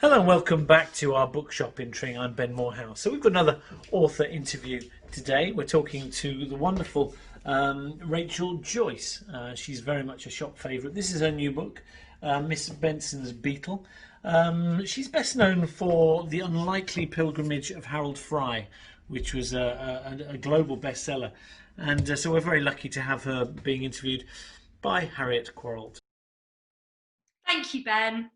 Hello and welcome back to our bookshop in Tring. I'm Ben Morehouse. So we've got another author interview today. We're talking to the wonderful Rachel Joyce. She's very much a shop favourite. This is her new book, Miss Benson's Beetle. She's best known for The Unlikely Pilgrimage of Harold Fry, which was a global bestseller. And so we're very lucky to have her being interviewed by Harriet Queralt. Thank you, Ben.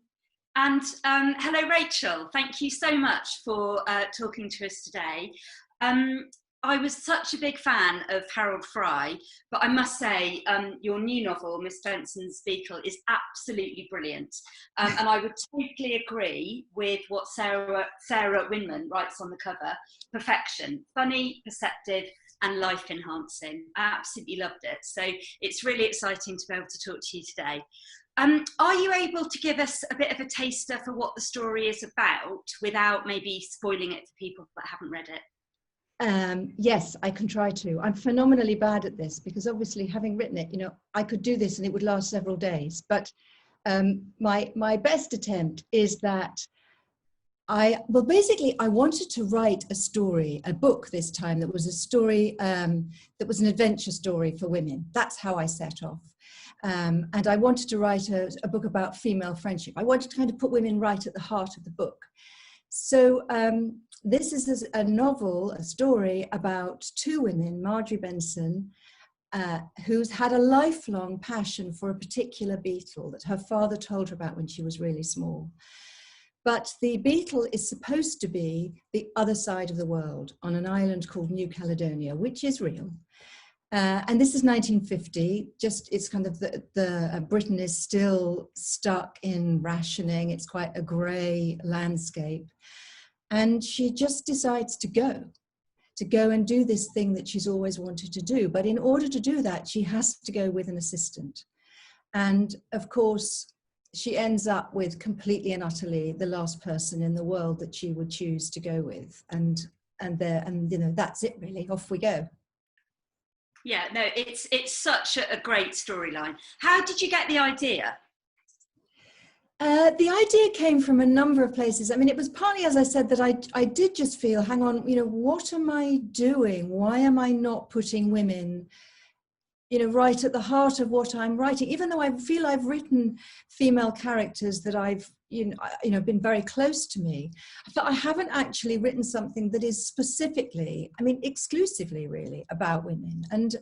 And hello, Rachel. Thank you so much for talking to us today. I was such a big fan of Harold Fry, but I must say your new novel, Miss Benson's Beetle, is absolutely brilliant. And I would totally agree with what Sarah Winman writes on the cover. Perfection, funny, perceptive, and life enhancing. I absolutely loved it. So it's really exciting to be able to talk to you today. Are you able to give us a bit of a taster for what the story is about without maybe spoiling it for people that haven't read it? Yes, I can try to. I'm phenomenally bad at this because obviously having written it, you know, I could do this and it would last several days. But my best attempt is that basically I wanted to write a book this time that was a story, that was an adventure story for women. That's how I set off. And I wanted to write a book about female friendship. I wanted to kind of put women right at the heart of the book. So this is a novel, a story about two women, Margery Benson, who's had a lifelong passion for a particular beetle that her father told her about when she was really small. But the beetle is supposed to be the other side of the world on an island called New Caledonia, which is real. And this is 1950, it's kind of Britain is still stuck in rationing. It's quite a grey landscape. And she just decides to go and do this thing that she's always wanted to do. But in order to do that, she has to go with an assistant. And of course, she ends up with completely and utterly the last person in the world that she would choose to go with. And you know, that's it really, off we go. Yeah, no, it's such a great storyline. How did you get the idea? The idea came from a number of places. I mean, it was partly, as I said, that I did just feel, hang on, you know, what am I doing? Why am I not putting women, you know, right at the heart of what I'm writing? Even though I feel I've written female characters that I've, you know, been very close to me, I thought I haven't actually written something that is specifically, I mean, exclusively really about women. And,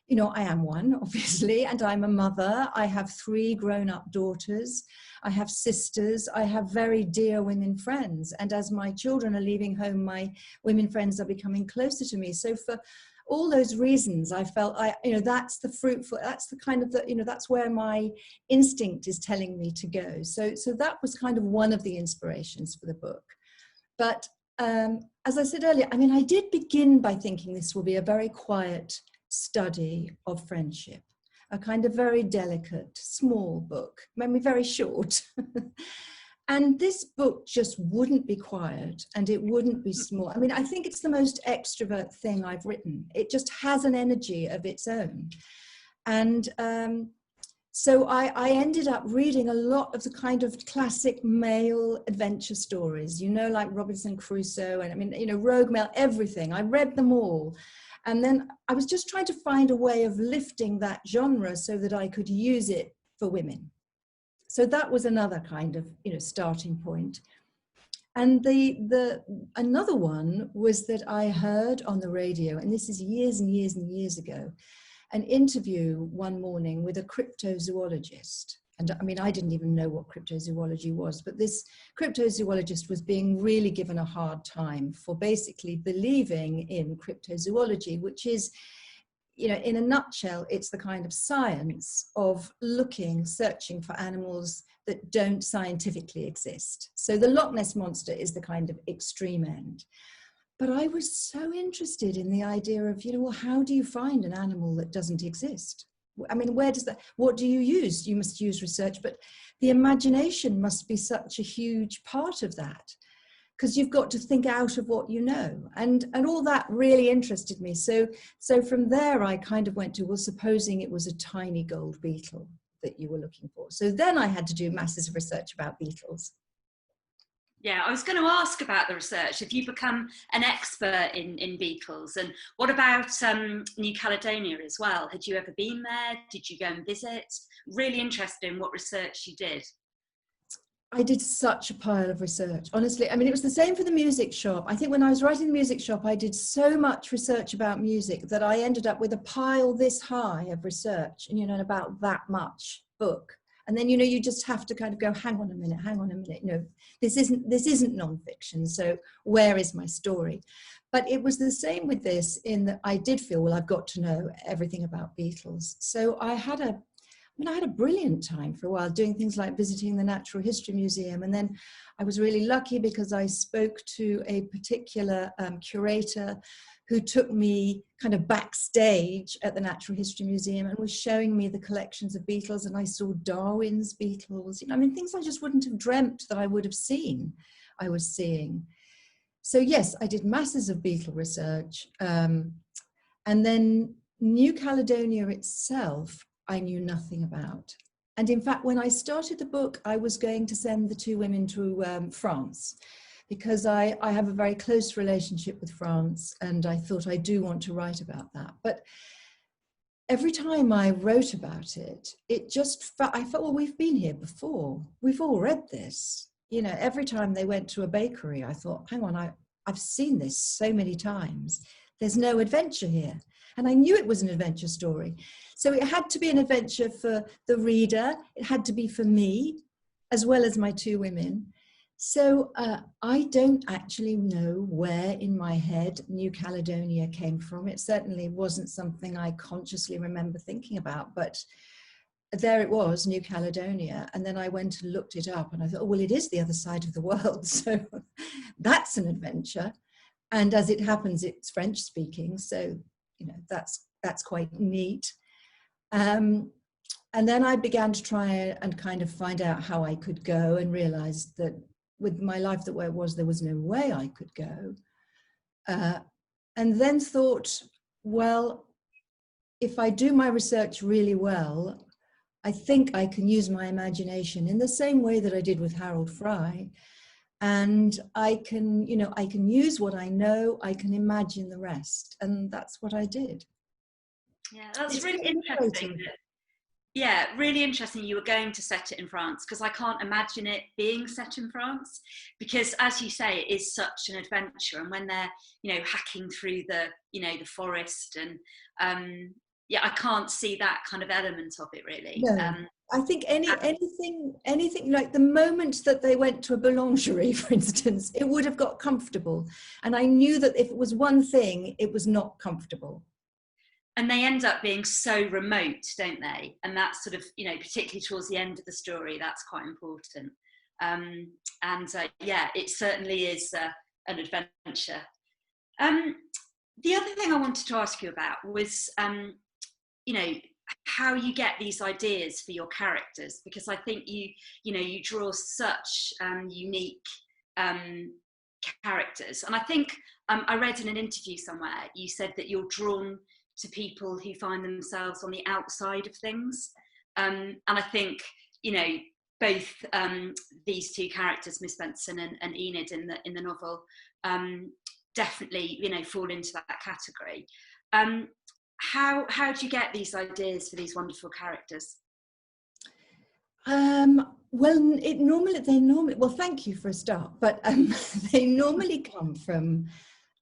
you know, I am one, obviously, and I'm a mother. I have 3 grown-up daughters. I have sisters. I have very dear women friends. And as my children are leaving home, my women friends are becoming closer to me. So for all those reasons, I felt, you know, that's the kind of you know, that's where my instinct is telling me to go. So that was kind of one of the inspirations for the book. But as I said earlier, I mean, I did begin by thinking this will be a very quiet study of friendship, a kind of very delicate, small book, maybe very short. And this book just wouldn't be quiet and it wouldn't be small. I mean, I think it's the most extrovert thing I've written. It just has an energy of its own. And so I ended up reading a lot of the kind of classic male adventure stories, you know, like Robinson Crusoe and I mean, you know, Rogue Male, everything. I read them all. And then I was just trying to find a way of lifting that genre so that I could use it for women. So that was another kind of, you know, starting point. And another one was that I heard on the radio, and this is years and years and years ago, an interview one morning with a cryptozoologist. And I mean, I didn't even know what cryptozoology was, but this cryptozoologist was being really given a hard time for basically believing in cryptozoology, which is, you know, in a nutshell, it's the kind of science of searching for animals that don't scientifically exist. So the Loch Ness Monster is the kind of extreme end. But I was so interested in the idea of, you know, well, how do you find an animal that doesn't exist? I mean, what do you use? You must use research, but the imagination must be such a huge part of that, because you've got to think out of what you know, and all that really interested me. So from there I kind of went to, well, supposing it was a tiny gold beetle that you were looking for. So then I had to do masses of research about beetles. Yeah, I was going to ask about the research. Have you become an expert in beetles? And what about New Caledonia as well? Had you ever been there? Did you go and visit? Really interested in what research you did. I did such a pile of research, honestly. I mean, it was the same for the music shop. I think when I was writing the music shop, I did so much research about music that I ended up with a pile this high of research, and, you know, about that much book. And then, you know, you just have to kind of go, hang on a minute, you know, this isn't nonfiction, so where is my story? But it was the same with this, in that I did feel, well, I've got to know everything about Beatles. So I had a brilliant time for a while, doing things like visiting the Natural History Museum. And then I was really lucky because I spoke to a particular curator who took me kind of backstage at the Natural History Museum and was showing me the collections of beetles. And I saw Darwin's beetles. You know, I mean, things I just wouldn't have dreamt that I would have seen, I was seeing. So yes, I did masses of beetle research. And then New Caledonia itself, I knew nothing about. And in fact, when I started the book, I was going to send the two women to France, because I have a very close relationship with France, and I thought I do want to write about that. But every time I wrote about it, I felt, well, we've been here before. We've all read this. You know, every time they went to a bakery, I thought, hang on, I've seen this so many times. There's no adventure here. And I knew it was an adventure story. So it had to be an adventure for the reader. It had to be for me, as well as my two women. So I don't actually know where in my head New Caledonia came from. It certainly wasn't something I consciously remember thinking about, but there it was, New Caledonia. And then I went and looked it up, and I thought, oh, well, it is the other side of the world. So that's an adventure. And as it happens, it's French speaking. So, you know, that's quite neat. And then I began to try and kind of find out how I could go, and realized that with my life the way it was, there was no way I could go. And then thought, well, if I do my research really well, I think I can use my imagination in the same way that I did with Harold Fry. And I can, you know, I can use what I know, I can imagine the rest. And that's what I did. Yeah, that's really interesting. Yeah, really interesting you were going to set it in France, because I can't imagine it being set in France, because as you say, it is such an adventure. And when they're, you know, hacking through the, you know, the forest, and yeah, I can't see that kind of element of it really. No. I think anything like the moment that they went to a boulangerie, for instance, it would have got comfortable. And I knew that if it was one thing, it was not comfortable. And they end up being so remote, don't they? And that's sort of, you know, particularly towards the end of the story, that's quite important. Yeah, it certainly is an adventure. The other thing I wanted to ask you about was, you know, how you get these ideas for your characters, because I think you draw such unique characters. And I think I read in an interview somewhere, you said that you're drawn to people who find themselves on the outside of things. And I think, you know, both these two characters, Miss Benson and Enid in the novel, definitely, you know, fall into that category. How do you get these ideas for these wonderful characters? Well, well, thank you for a start, but they normally come from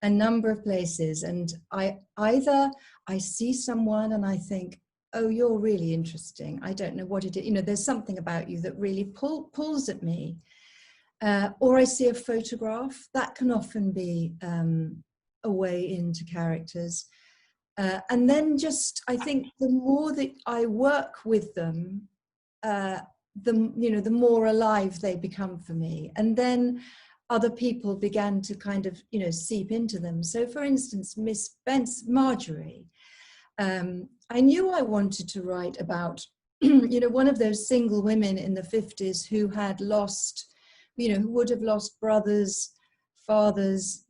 a number of places, and either I see someone and I think, oh, you're really interesting. I don't know what it is. You know, there's something about you that really pulls at me. Or I see a photograph. That can often be a way into characters. And then just, I think the more that I work with them, the more alive they become for me. And then other people began to kind of, you know, seep into them. So for instance, Miss Margery, I knew I wanted to write about, you know, one of those single women in the 50s who had lost, you know, who would have lost brothers, fathers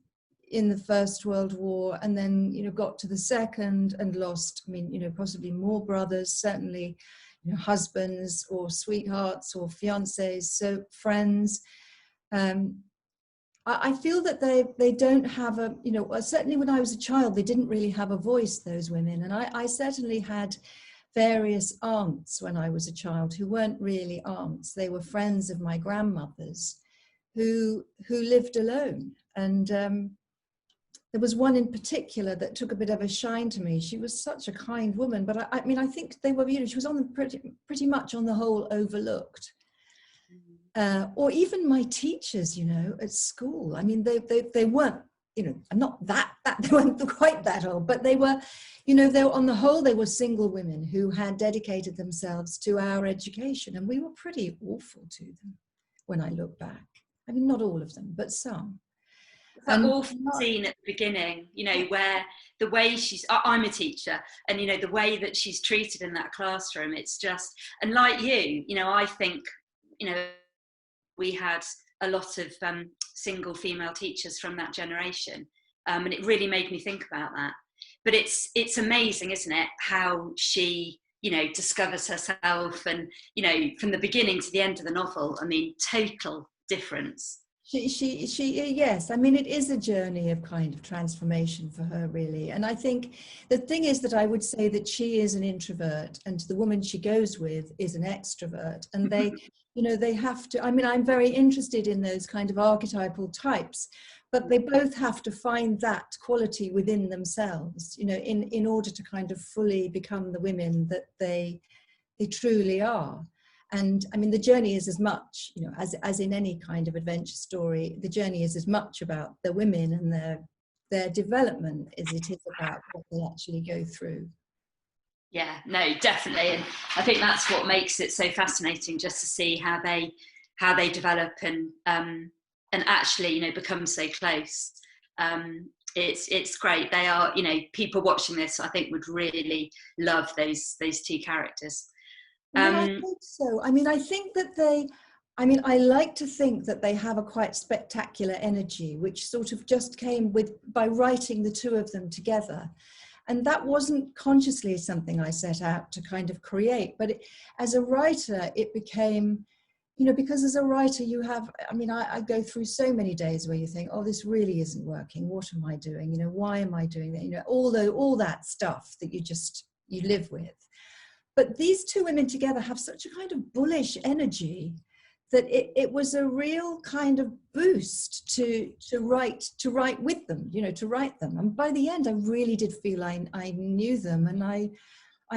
in the First World War, and then, you know, got to the second and lost, I mean, you know, possibly more brothers, certainly, you know, husbands or sweethearts or fiancés, so friends. I feel that they don't have a, you know, certainly when I was a child, they didn't really have a voice, those women. And I certainly had various aunts when I was a child who weren't really aunts. They were friends of my grandmother's who lived alone. And there was one in particular that took a bit of a shine to me. She was such a kind woman, but I mean, I think they were, you know, she was on the pretty much on the whole overlooked. Or even my teachers, you know, at school. I mean, they weren't, you know, I'm not that they weren't quite that old, but they were, you know, they were, on the whole, they were single women who had dedicated themselves to our education, and we were pretty awful to them when I look back. I mean, not all of them, but some. That awful scene at the beginning, you know, where the way I'm a teacher, and, you know, the way that she's treated in that classroom, it's just, and like you know, I think, you know, we had a lot of single female teachers from that generation, and it really made me think about that. But it's amazing, isn't it, how she, you know, discovers herself, and, you know, from the beginning to the end of the novel, I mean, total difference. She yes, I mean, it is a journey of kind of transformation for her, really. And I think the thing is that I would say that she is an introvert, and the woman she goes with is an extrovert, and they you know, they have to, I mean, I'm very interested in those kind of archetypal types, but they both have to find that quality within themselves, you know, in order to kind of fully become the women that they truly are. And I mean, the journey is as much, you know, as in any kind of adventure story, the journey is as much about the women and their development as it is about what they actually go through. Yeah, no, definitely. And I think that's what makes it so fascinating, just to see how they develop and actually, you know, become so close. It's great. They are, you know, people watching this, I think, would really love those two characters. I think so. I mean, I think that I like to think that they have a quite spectacular energy, which sort of just came by writing the two of them together. And that wasn't consciously something I set out to kind of create, but as a writer, it became, you know, because as a writer you have, I mean, I go through so many days where you think, oh, this really isn't working. What am I doing? You know, why am I doing that? You know, all that stuff that you live with. But these two women together have such a kind of bullish energy that it was a real kind of boost to write with them, you know, to write them. And by the end, I really did feel I knew them, and I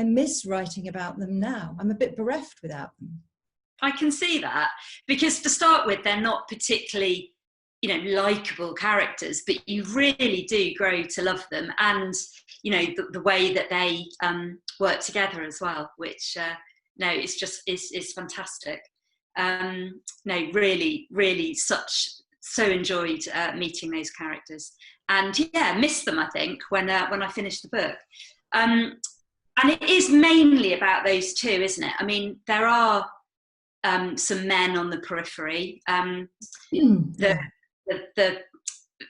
miss writing about them now. I'm a bit bereft without them. I can see that, because to start with, they're not particularly, you know, likable characters, but you really do grow to love them, and, you know, the way that they work together as well, which no, it's just is fantastic. No, really so enjoyed meeting those characters, and yeah, missed them, I think, when I finished the book. And it is mainly about those two, isn't it? I mean, there are some men on the periphery. The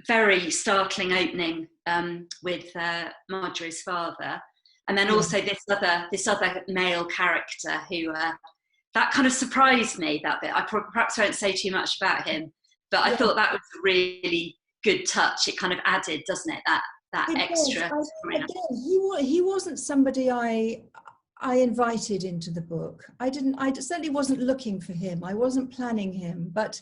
very startling opening with Margery's father, and then also this other male character who that kind of surprised me, that bit. I perhaps won't say too much about him, but I thought that was a really good touch. It kind of added, doesn't it, that extra. He wasn't somebody I invited into the book. I certainly wasn't looking for him. I wasn't planning him, but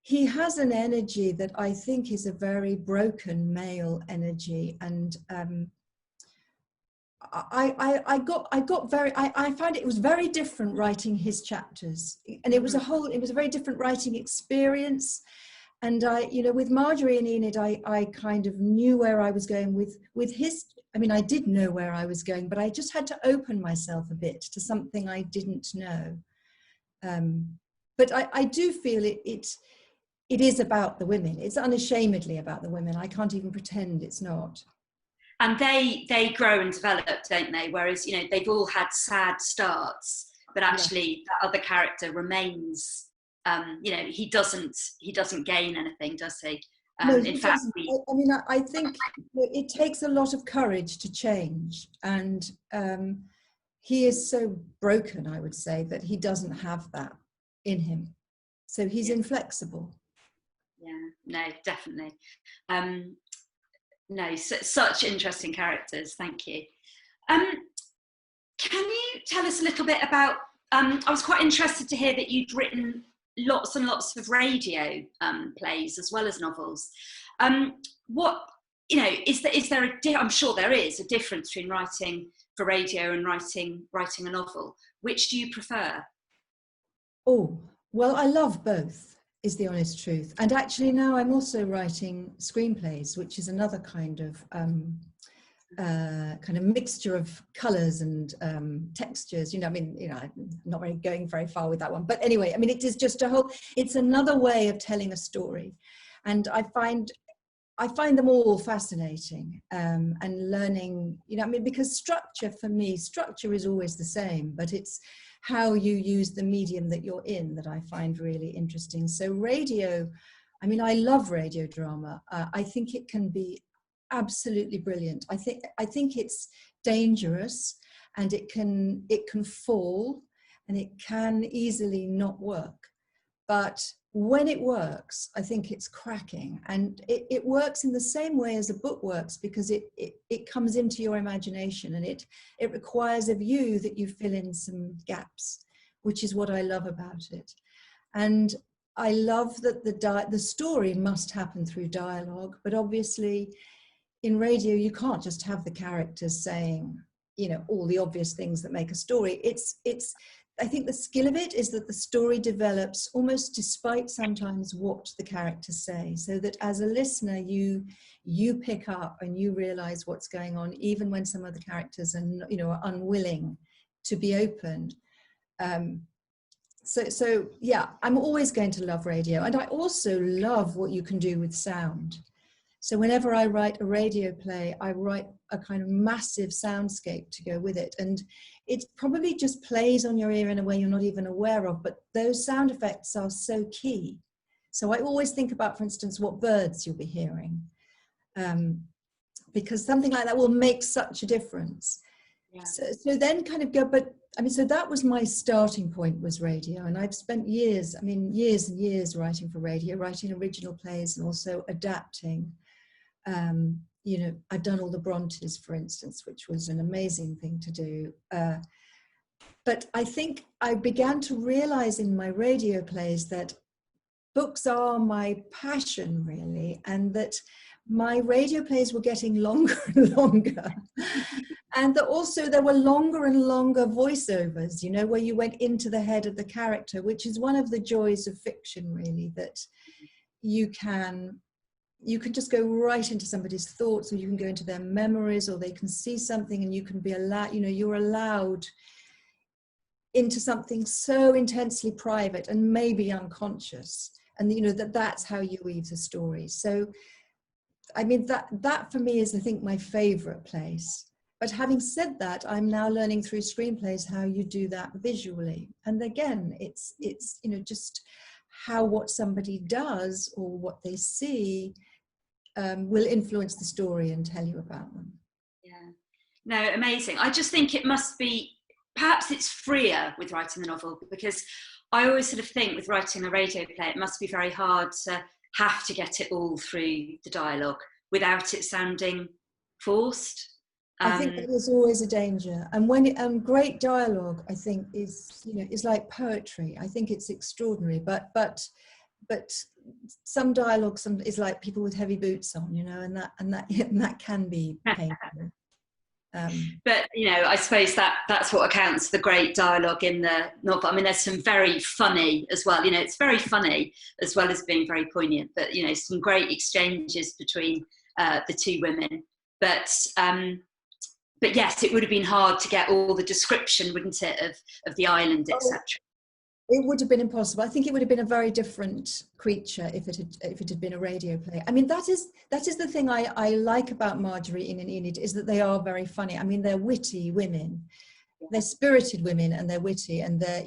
he has an energy that I think is a very broken male energy, and I found it was very different writing his chapters, and it was a very different writing experience. And you know, with Margery and Enid, I kind of knew where I was going with his. I mean, I did know where I was going, but I just had to open myself a bit to something I didn't know. But I do feel it is about the women. It's unashamedly about the women. I can't even pretend it's not. And they grow and develop, don't they? Whereas, you know, they've all had sad starts, but actually that other character remains. You know, he doesn't gain anything, does he? No, in fact, I mean, I think it takes a lot of courage to change, and he is so broken, I would say, that he doesn't have that in him. So he's inflexible. Yeah, no, definitely. No, such interesting characters. Thank you. Can you tell us a little bit about, I was quite interested to hear that you'd written lots and lots of radio plays as well as novels. What, you know, is there I'm sure there is a difference between writing for radio and writing a novel. Which do you prefer? Oh, well, I love both, is the honest truth. And actually now I'm also writing screenplays, which is another kind of mixture of colours and textures. You know, I mean, you know, I'm not really going very far with that one. But anyway, I mean, it is just it's another way of telling a story. And I find them all fascinating, and learning, you know, I mean, because structure for me, structure is always the same, but it's how you use the medium that you're in that I find really interesting. So radio, I mean, I love radio drama. I think it can be absolutely brilliant. I think it's dangerous, and it can fall, and it can easily not work. But when it works, I think it's cracking, and it works in the same way as a book works, because it comes into your imagination, and it requires of you that you fill in some gaps, which is what I love about it. And I love that the story must happen through dialogue, but obviously in radio you can't just have the characters saying, you know, all the obvious things that make a story. I think the skill of it is that the story develops almost despite sometimes what the characters say, so that as a listener you pick up and you realize what's going on, even when some of the characters are, you know, are unwilling to be opened. So yeah, I'm always going to love radio, and I also love what you can do with sound. So whenever I write a radio play, I write a kind of massive soundscape to go with it. And it probably just plays on your ear in a way you're not even aware of, but those sound effects are so key. So I always think about, for instance, what birds you'll be hearing, because something like that will make such a difference. Yeah. So then kind of go, but I mean, so that was my starting point, was radio. And I've spent years, I mean, years and years writing for radio, writing original plays and also adapting. You know, I've done all the Brontes, for instance, which was an amazing thing to do. But I think I began to realize in my radio plays that books are my passion, really, and that my radio plays were getting longer and longer. And that also there were longer and longer voiceovers, you know, where you went into the head of the character, which is one of the joys of fiction, really, that you can just go right into somebody's thoughts, or you can go into their memories, or they can see something and you can be allowed, you know, you're allowed into something so intensely private and maybe unconscious. And, you know, that's how you weave the story. So, I mean, that for me is, I think, my favorite place. But having said that, I'm now learning through screenplays how you do that visually. And again, it's you know, just how what somebody does or what they see will influence the story and tell you about them. Yeah, no, amazing. I just think it must be, perhaps it's freer with writing the novel, because I always sort of think with writing a radio play, it must be very hard to have to get it all through the dialogue without it sounding forced. I think that is always a danger. And when great dialogue, I think, is, you know, is like poetry. I think it's extraordinary, but some dialogue is like people with heavy boots on, you know, and that can be painful. But, you know, I suppose that's what accounts for the great dialogue in the novel. I mean, there's some very funny as well, you know, it's very funny as well as being very poignant, but, you know, some great exchanges between the two women. But yes, it would have been hard to get all the description, wouldn't it, of the island, etc. It would have been impossible. I think it would have been a very different creature if it had been a radio play. I mean, that is the thing I like about Margery and Enid, is that they are very funny. I mean, they're witty women, they're spirited women, and they're witty, and they're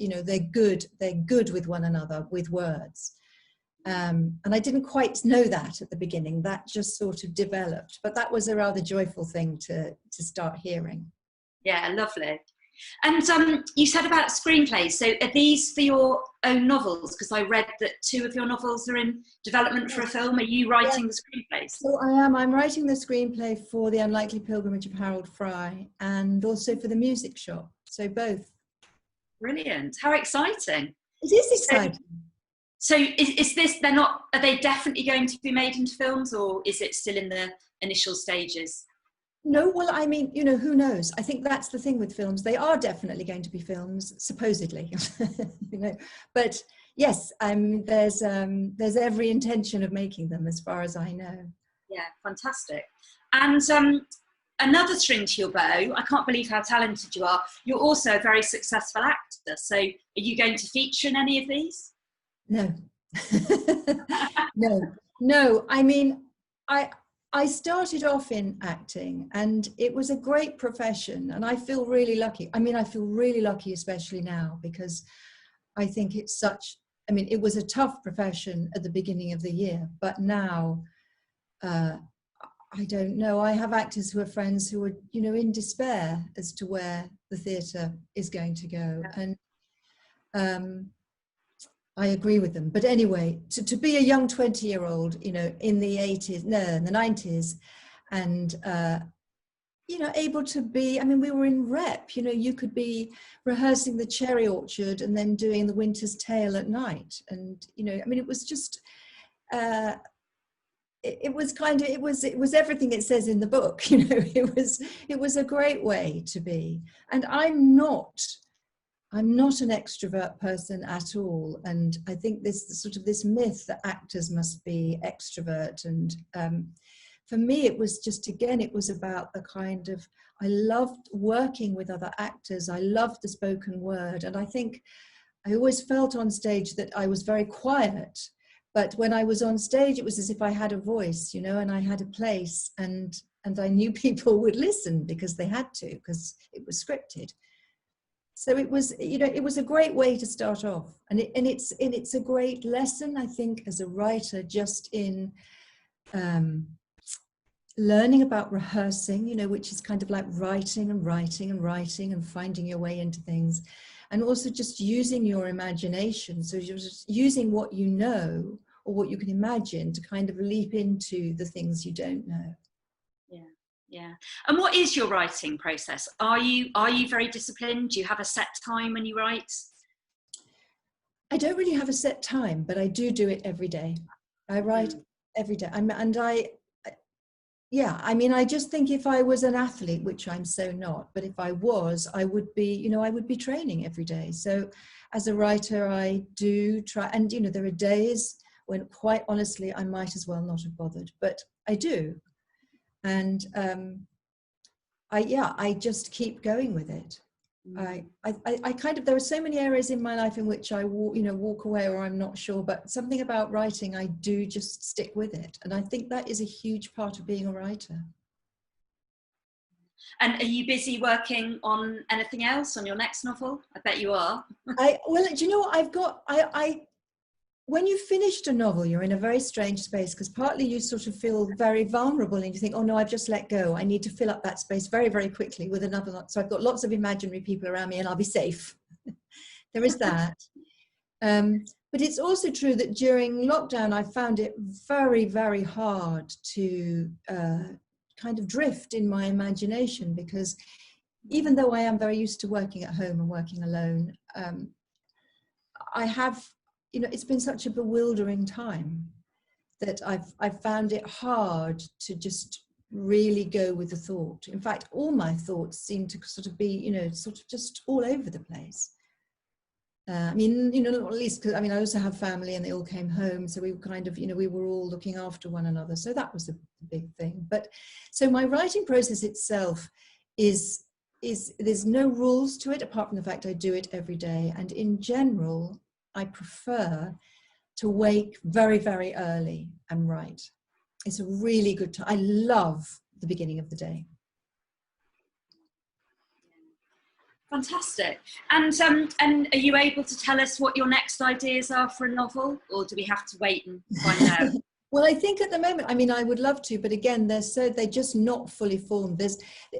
good with one another with words. And I didn't quite know that at the beginning. That just sort of developed, but that was a rather joyful thing to start hearing. Yeah, lovely. And you said about screenplays. So are these for your own novels? Because I read that 2 of your novels are in development for a film. Are you writing the screenplays? So I am. I'm writing the screenplay for The Unlikely Pilgrimage of Harold Fry and also for The Music Shop. So both. Brilliant. How exciting. It is exciting. So is this, are they definitely going to be made into films, or is it still in the initial stages? No, well, I mean, you know, who knows? I think that's the thing with films. They are definitely going to be films, supposedly, you know. But yes, there's every intention of making them, as far as I know. Yeah, fantastic. And another string to your bow, I can't believe how talented you are. You're also a very successful actor. So are you going to feature in any of these? No. No. I mean, I started off in acting and it was a great profession and I feel really lucky. I mean, I feel really lucky, especially now, because I think it's it was a tough profession at the beginning of the year, but now, I don't know. I have actors who are friends who are, you know, in despair as to where the theatre is going to go. And I agree with them. But anyway, to be a young 20-year-old, you know, in the 90s, and, you know, able to be, I mean, we were in rep, you know, you could be rehearsing the Cherry Orchard and then doing the Winter's Tale at night. And, you know, I mean, it was just, it was everything it says in the book, you know, it was a great way to be. And I'm not an extrovert person at all, and I think this myth that actors must be extrovert, and for me it was just, again, it was about the kind of, I loved working with other actors, I loved the spoken word, and I think I always felt on stage that I was very quiet, but when I was on stage it was as if I had a voice, you know, and I had a place, and I knew people would listen because they had to, because it was scripted. So it was, you know, it was a great way to start off, and it's a great lesson, I think, as a writer, just in learning about rehearsing, you know, which is kind of like writing and finding your way into things, and also just using your imagination. So you're just using what you know or what you can imagine to kind of leap into the things you don't know. Yeah. And what is your writing process? Are you very disciplined? Do you have a set time when you write? I don't really have a set time, but I do it every day. I write every day. I mean, I just think if I was an athlete, which I'm so not, but if I was, I would be, you know, I would be training every day. So as a writer, I do try, and, you know, there are days when, quite honestly, I might as well not have bothered, but I do. And I just keep going with it. I kind of, there are so many areas in my life in which I walk away, or I'm not sure, but something about writing, I do just stick with it. And I think that is a huge part of being a writer. And are you busy working on anything else, on your next novel? I bet you are. Well, do you know what, when you've finished a novel, you're in a very strange space, because partly you sort of feel very vulnerable and you think, oh no, I've just let go. I need to fill up that space very, very quickly with another. So I've got lots of imaginary people around me and I'll be safe. There is that. But it's also true that during lockdown, I found it very, very hard to kind of drift in my imagination, because even though I am very used to working at home and working alone, I have, you know, it's been such a bewildering time that I've found it hard to just really go with the thought. In fact, all my thoughts seem to sort of be, you know, sort of just all over the place. I mean, you know, not least because, I mean, I also have family and they all came home. So we were kind of, you know, we were all looking after one another. So that was a big thing. But so my writing process itself is there's no rules to it, apart from the fact I do it every day. And in general, I prefer to wake very, very early and write. It's a really good time. I love the beginning of the day. Fantastic. And are you able to tell us what your next ideas are for a novel, or do we have to wait and find out? Well, I think at the moment, I mean, I would love to, but again, they're just not fully formed.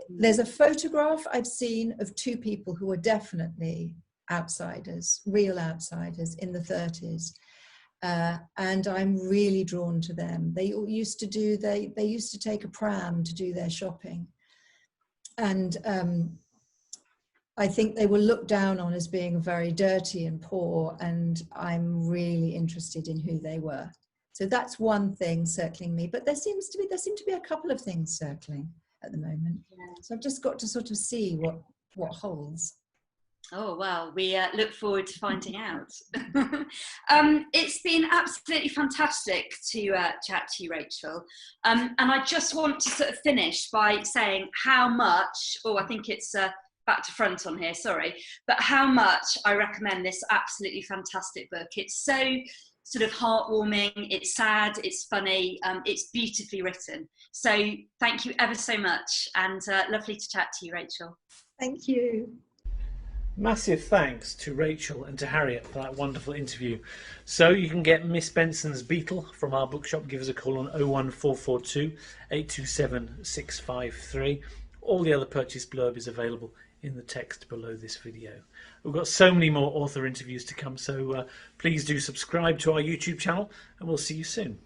There's a photograph I've seen of two people who are definitely outsiders, real outsiders in the 30s. And I'm really drawn to them. They used to take a pram to do their shopping. And I think they were looked down on as being very dirty and poor, and I'm really interested in who they were. So that's one thing circling me, but there seem to be a couple of things circling at the moment. Yeah. So I've just got to sort of see what holds. Oh, well, we look forward to finding out. It's been absolutely fantastic to chat to you, Rachel. And I just want to sort of finish by saying how much, I think it's back to front on here, sorry, but how much I recommend this absolutely fantastic book. It's so sort of heartwarming, it's sad, it's funny, it's beautifully written. So thank you ever so much, and lovely to chat to you, Rachel. Thank you. Massive thanks to Rachel and to Harriet for that wonderful interview. So you can get Miss Benson's Beetle from our bookshop. Give us a call on 01442 827 653. All the other purchase blurb is available in the text below this video. We've got so many more author interviews to come, so please do subscribe to our YouTube channel, and we'll see you soon.